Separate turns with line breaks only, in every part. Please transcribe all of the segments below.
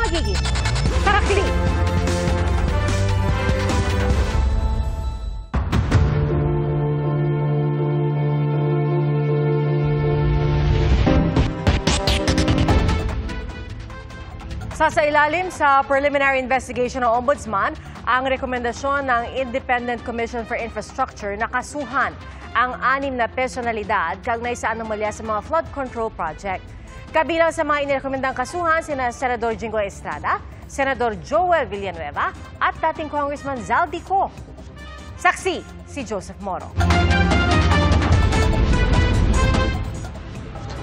pagiging tarakili. Sasailalim sa preliminary investigation ng Ombudsman ang rekomendasyon ng Independent Commission for Infrastructure na kasuhan ang 6 na personalidad kaugnay sa anomalya sa mga flood control project. Kabilang sa mga inirekomendang kasuhan sina Senador Jinggoy Estrada, Senador Joel Villanueva at dating Congressman Zaldico. Saksi si Joseph Moro.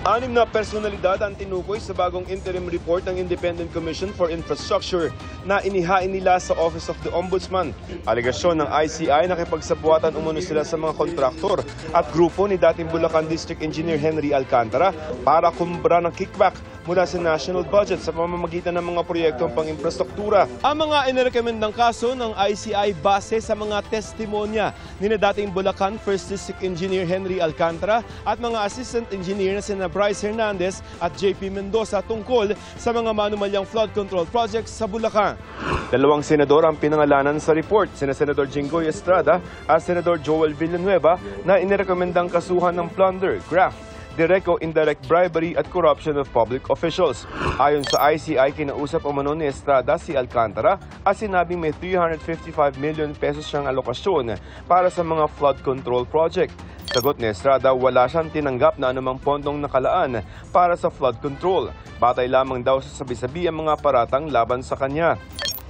6 na personalidad ang tinukoy sa bagong interim report ng Independent Commission for Infrastructure na inihain nila sa Office of the Ombudsman. Alegasyon ng ICI na nakipagsabuatan umano sila sa mga kontraktor at grupo ni dating Bulacan District Engineer Henry Alcantara para kumbra ng kickback mula sa national budget sa pamamagitan ng mga proyektong pang-infrastruktura. Ang mga inirekomendang kaso ng ICI base sa mga testimonya ni dating Bulacan First District Engineer Henry Alcantara at mga assistant engineer na sina Bryce Hernandez at JP Mendoza tungkol sa mga manumalyang flood control projects sa Bulacan. 2 senador ang pinangalanan sa report, sina Senador Jinggoy Estrada at Senador Joel Villanueva na inirekomendang kasuhan ng plunder, graft, direct o indirect bribery at corruption of public officials. Ayon sa ICI, kinausap umano ni Estrada si Alcantara at sinabing may 355 million pesos siyang alokasyon para sa mga flood control project. Sagot ni Estrada, wala siyang tinanggap na anumang pondong nakalaan para sa flood control. Batay lamang daw sa sabi-sabi ang mga paratang laban sa kanya.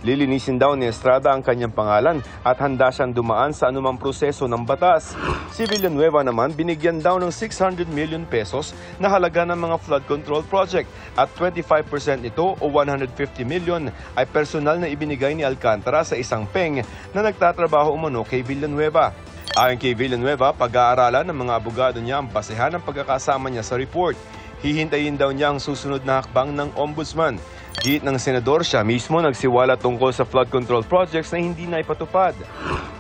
Lilinisin daw ni Estrada ang kanyang pangalan at handa siyang dumaan sa anumang proseso ng batas. Si Villanueva naman binigyan daw ng 600 million pesos na halaga ng mga flood control project at 25% nito o 150 million ay personal na ibinigay ni Alcantara sa isang peng na nagtatrabaho umano kay Villanueva. Ayon kay Villanueva, pag-aaralan ng mga abogado niya ang basehan ng pagkakasama niya sa report. Hihintayin daw niya ang susunod na hakbang ng Ombudsman. Giit ng senador, siya mismo nagsiwala tungkol sa flood control projects na hindi na ipatupad.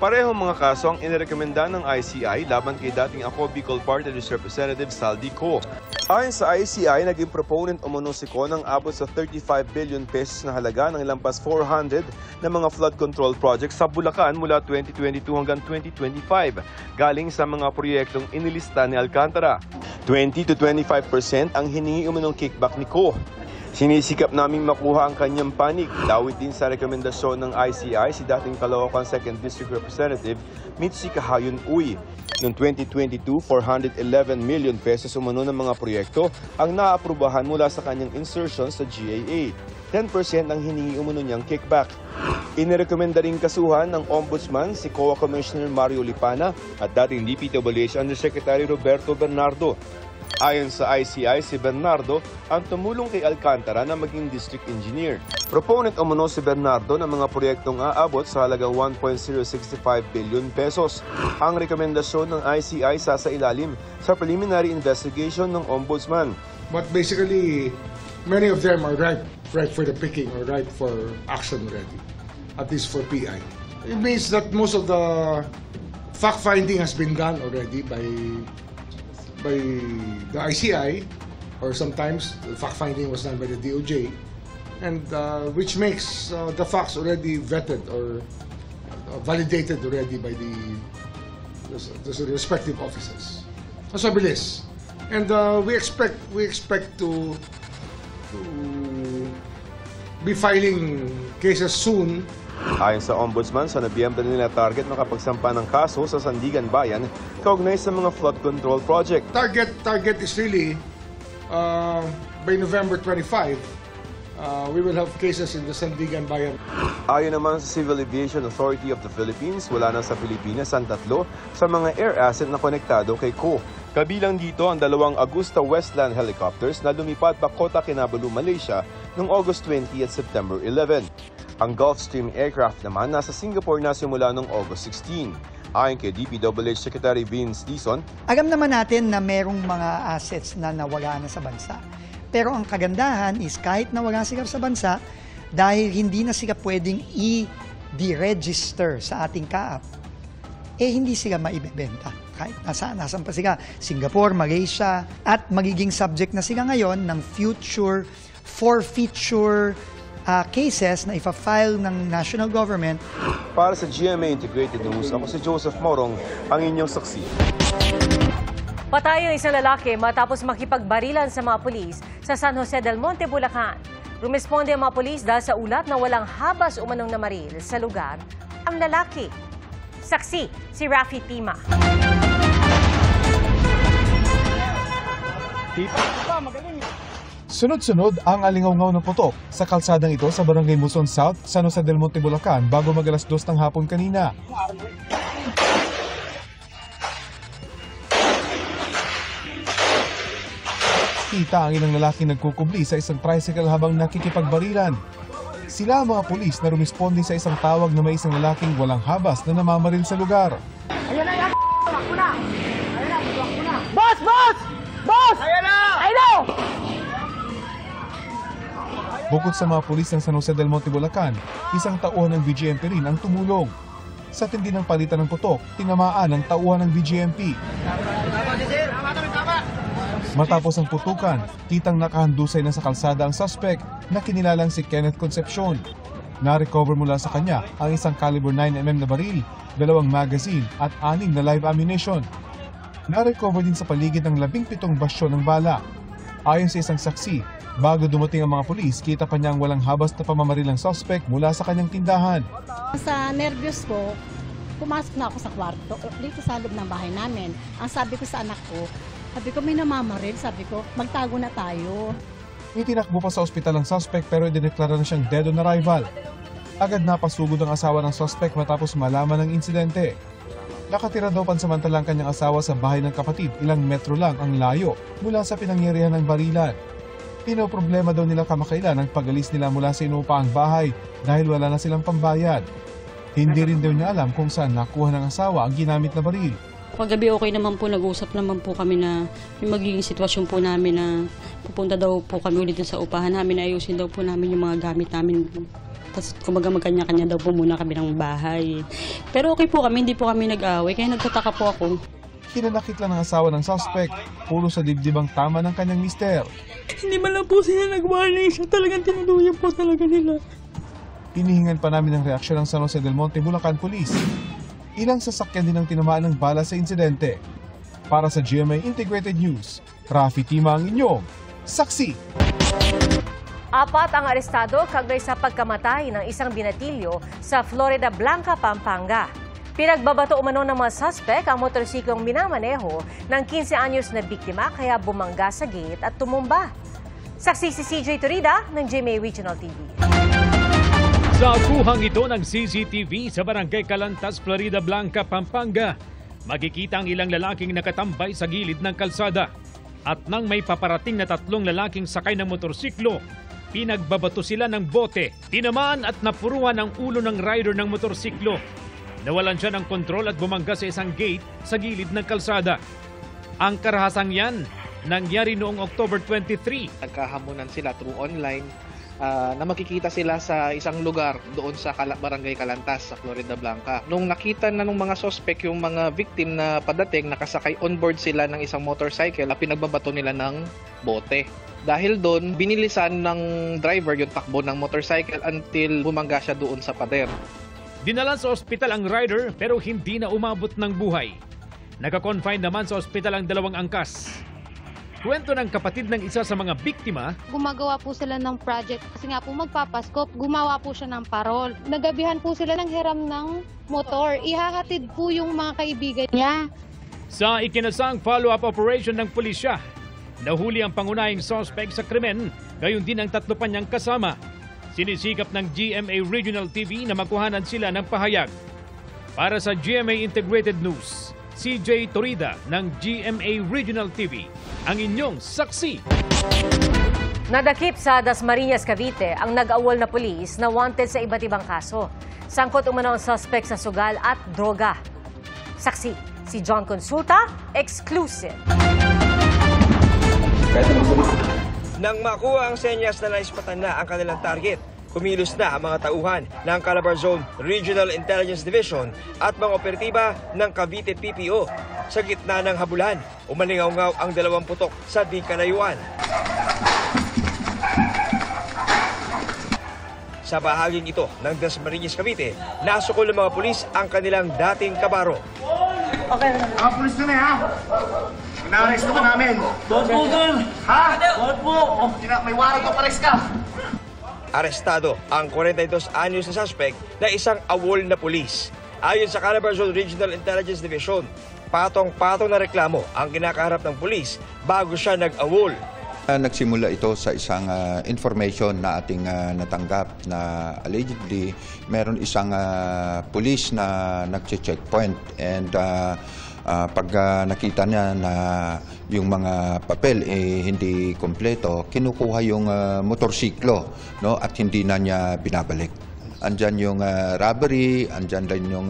Parehong mga kaso ang inirekomenda ng ICI laban kay dating Ako Bicol Party List Representative Zaldico. Ayon sa ICI, naging proponent umano si Ko ng abot sa 35 billion pesos na halaga ng lampas 400 na mga flood control projects sa Bulacan mula 2022 hanggang 2025, galing sa mga proyektong inilista ni Alcantara. 20 to 25% ang hiningi umanong kickback ni Ko. Sinisikap naming makuha ang kanyang panig. Dawit din sa rekomendasyon ng ICI si dating Caloocan 2nd District Representative Mitzi Kahayon Uy. Noong 2022, 411 million pesos umano ng mga proyekto ang naaprubahan mula sa kanyang insertion sa GAA. 10% ang hiningi umano niyang kickback. Inirekomenda ring kasuhan ng Ombudsman si COA Commissioner Mario Lipana at dating DPWH Undersecretary Roberto Bernardo. Ayon sa ICI, si Bernardo ang tumulong kay Alcantara na maging district engineer. Proponent umano si Bernardo ng mga proyektong aabot sa halagang 1.065 billion pesos. Ang rekomendasyon ng ICI sasailalim sa preliminary investigation ng Ombudsman.
But basically, many of them are ripe for the picking or ripe for action already, at least for PI. It means that most of the fact-finding has been done already by the ICI, or sometimes the fact-finding was done by the DOJ, and which makes the facts already vetted or validated already by the respective offices. So bilis. And we expect to be filing cases soon.
Ayon sa Ombudsman, sa Nobyembre nila target makapagsampa ng kaso sa Sandigan Bayan kaugnay sa mga flood control project.
Target is really by November 25, we will have cases in the Sandigan Bayan.
Ayon naman sa Civil Aviation Authority of the Philippines, wala na sa Pilipinas ang 3 sa mga air asset na konektado kay Ko. Kabilang dito ang 2 Augusta Westland helicopters na lumipad pa Kota Kinabalu, Malaysia noong August 20 at September 11. Ang Gulfstream aircraft naman nasa Singapore na simula noong August 16. Ayon kay DPWH Secretary Vince Dizon,
alam naman natin na merong mga assets na nawala na sa bansa. Pero ang kagandahan is kahit nawala sila sa bansa, dahil hindi na sila pwedeng i-deregister sa ating CAAP, hindi sila maibebenta. Kahit nasaan pa sila, Singapore, Malaysia, at magiging subject na sila ngayon ng future forfeiture cases na ifa-file ng national government.
Para sa GMA Integrated News, ako si Joseph Morong, ang inyong saksi.
Patay ang isang lalaki matapos makipagbarilan sa mga pulis sa San Jose del Monte, Bulacan. Rumesponde ang mga pulis dahil sa ulat na walang habas umanong na maril sa lugar ang lalaki. Saksi, si Rafi Tima.
Sunod-sunod ang alingaw-ngaw ng putok sa kalsadang ito sa Barangay Muson South, San Jose del Monte, Bulacan bago mag-alas 2 ng hapon kanina. Kita ang ilang lalaking nagkukubli sa isang tricycle habang nakikipagbarilan. Sila ang mga pulis na rumisponde sa isang tawag na may isang lalaking walang habas na namamaril sa lugar.
Ayan na yan! Takbo na! Ayan na! Takbo na! Boss! Boss! Boss! Ayan na! Ayan!
Bukod sa mga pulis ng San Jose del Monte, Bulacan, isang tauhan ng BGMP rin ang tumulong. Sa tindi ng palitan ng putok, tinamaan ang tauhan ng BGMP. Matapos ang putukan, kitang nakahandusay na sa kalsada ang suspect na kinilalang si Kenneth Concepcion. Na-recover mula sa kanya ang isang caliber 9mm na baril, 2 magazine at 6 na live ammunition. Na-recover din sa paligid ng 17 basyon ng bala. Ayon sa isang saksi, bago dumating ang mga pulis, kita pa niyang walang habas na pamamaril ng suspect mula sa kanyang tindahan.
Sa nervyos ko, pumasok na ako sa kwarto, dito sa loob ng bahay namin. Ang sabi ko sa anak ko, may namamaril, sabi ko, magtago na tayo.
Itinakbo pa sa ospital ang suspect pero idineklara na siyang dead on arrival. Agad napasugod ang asawa ng suspect matapos malaman ng insidente. Nakatira daw pansamantala ang kanyang asawa sa bahay ng kapatid, ilang metro lang ang layo mula sa pinangyarihan ng barilan. Pinoproblema daw nila kamakailan ang pag-alis nila mula sa inuupaang bahay dahil wala na silang pambayad. Hindi rin daw niya alam kung saan nakuha ng asawa ang ginamit na baril.
Paggabi okay naman po, nag-usap naman po kami na yung magiging sitwasyon po namin na pupunta daw po kami ulit sa upahan namin, ayusin daw po namin yung mga gamit namin. Tapos kumbaga magkanya-kanya daw po muna kami ng bahay. Pero okay po kami, hindi po kami nag-away, kaya nagtataka po ako.
Hinanakit lang ng asawa ng suspect, puro sa dibdib ang tama ng kanyang mister.
Hindi man lang po sila nag-warning, siya talagang tinuluyan po talaga nila.
Hinihingan pa namin ng reaksyon ng San Jose del Monte, Bulacan Police. Ilang sasakyan din ang tinamaan ng bala sa insidente. Para sa GMA Integrated News, Rafi Tima ang inyong saksi.
4 ang arestado kaugnay sa pagkamatay ng isang binatilyo sa Florida Blanca, Pampanga. Pinagbabato umano ng mga suspect ang motorsiklong minamaneho ng 15 anyos na biktima kaya bumangga sa gate at tumumba. Saksi si CJ Turida ng GMA Regional TV.
Sa kuhang ito ng CCTV sa Barangay Calantas, Florida Blanca, Pampanga, makikita ang ilang lalaking nakatambay sa gilid ng kalsada. At nang may paparating na 3 lalaking sakay ng motorsiklo, pinagbabato sila ng bote, tinamaan at napuruan ang ulo ng rider ng motorsiklo. Nawalan siya ng kontrol at bumangga sa isang gate sa gilid ng kalsada. Ang karahasang yan, nangyari noong October 23.
Nagkahamunan sila through online na makikita sila sa isang lugar doon sa Barangay Calantas sa Florida Blanca. Nung nakita na ng mga suspect yung mga victim na padating, nakasakay onboard sila ng isang motorcycle, pinagbabato nila ng bote. Dahil doon, binilisan ng driver yung takbo ng motorcycle until bumangga siya doon sa pader.
Dinala sa ospital ang rider pero hindi na umabot ng buhay. Naka-confine naman sa ospital ang 2 angkas. Kwento ng kapatid ng isa sa mga biktima,
gumagawa po sila ng project kasi nga po magpapasko, gumawa po siya ng parol. Nagabihan po sila ng hiram ng motor. Ihahatid po yung mga kaibigan niya.
Sa ikinasang follow-up operation ng pulisya, nahuli ang pangunahing suspect sa krimen, gayon din ang 3 pa niyang kasama. Sinisikap ng GMA Regional TV na makuhanan sila ng pahayag. Para sa GMA Integrated News, CJ Turida ng GMA Regional TV, ang inyong saksi.
Nadakip sa Dasmariñas, Cavite ang nag-awol na pulis na wanted sa iba't ibang kaso. Sangkot umano ang suspect sa sugal at droga. Saksi, si John Consulta, exclusive.
Nang makuha ang senyas na naispatan na ang kanilang target, kumilos na ang mga tauhan ng Calabar Zone Regional Intelligence Division at mga operatiba ng Cavite PPO. Sa gitna ng habulan, umalingaw-ngaw ang 2 putok sa di kalayuan. Sa bahaging ito ng Dasmariñas, Cavite, nasukol ng mga pulis ang kanilang dating kabaro.
Okay. Mga pulis na ha? Ina-arresto ka namin. Don't po, girl. Ha? Don't po. May warrant pa pares ka.
Arestado ang 42 anyos na suspect na isang awol na pulis. Ayon sa Calabarzon Regional Intelligence Division, patong-patong na reklamo ang kinakaharap ng pulis bago siya nag-awol.
Nagsimula ito sa isang information na ating natanggap na allegedly meron isang pulis na nagche-checkpoint and pag nakita niya na yung mga papel hindi kompleto, kinukuha yung motorsiklo, no, at hindi na niya binabalik. Andyan yung robbery, andyan din yung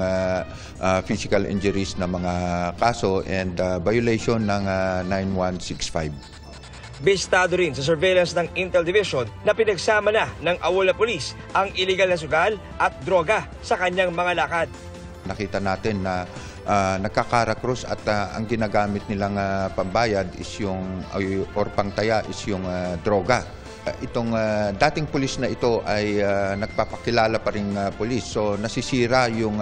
physical injuries na mga kaso and violation ng 9165.
Bistado rin sa surveillance ng Intel Division na pinagsama na ng awol na pulis ang iligal na sugal at droga sa kanyang mga lakad.
Nakita natin na nagkakarakrus at ang ginagamit nilang pambayad is yung or pangtaya is yung droga. Itong dating pulis na ito ay nagpapakilala pa rin pulis, so nasisira yung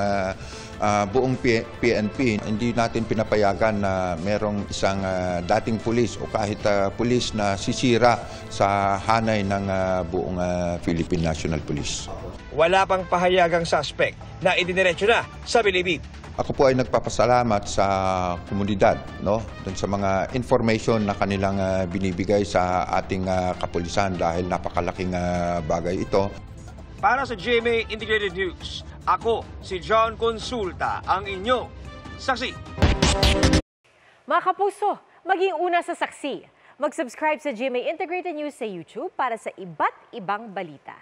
buong PNP. Hindi natin pinapayagan na merong isang dating pulis o kahit pulis na sisira sa hanay ng buong Philippine National Police.
Wala pang pahayagang suspect na idiniretso na sa bilibid.
Ako po ay nagpapasalamat sa komunidad, no, dun sa mga information na kanilang binibigay sa ating kapulisan dahil napakalaking bagay ito.
Para sa GMA Integrated News, ako si John Consulta, ang inyong saksi.
Mga kapuso, maging una sa saksi. Mag-subscribe sa GMA Integrated News sa YouTube para sa iba't ibang balita.